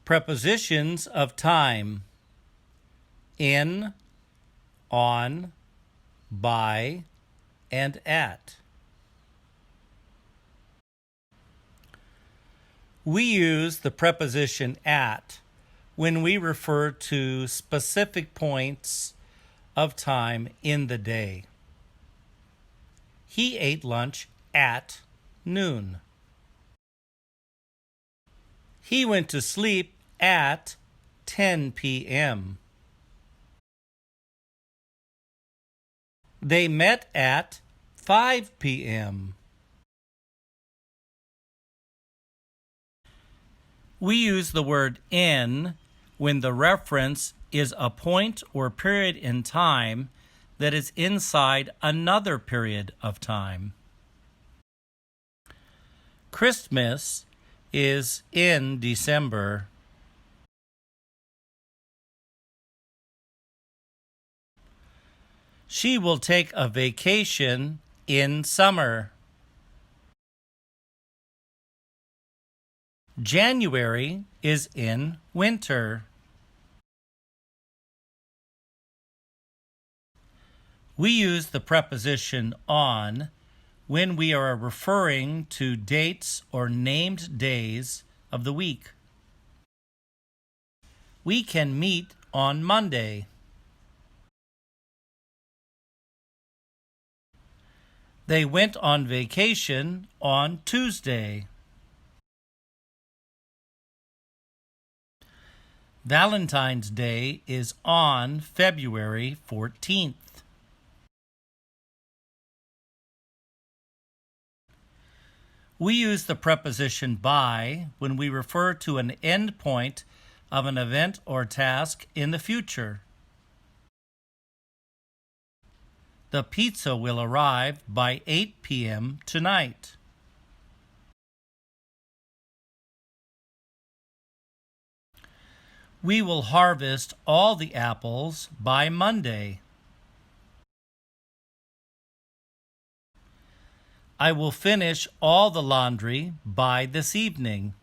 Prepositions of time: in, on, by, and at. We use the preposition at when we refer to specific points of time in the day. He ate lunch at noon. He went to sleep at 10 p.m. They met at 5 p.m. We use the word in when the reference is a point or period in time that is inside another period of time. Christmas is in December. She will take a vacation in summer. January is in winter. We use the preposition on when we are referring to dates or named days of the week. We can meet on Monday. They went on vacation on Tuesday. Valentine's Day is on February 14th. We use the preposition by when we refer to an end point of an event or task in the future. The pizza will arrive by 8 p.m. tonight. We will harvest all the apples by Monday. I will finish all the laundry by this evening.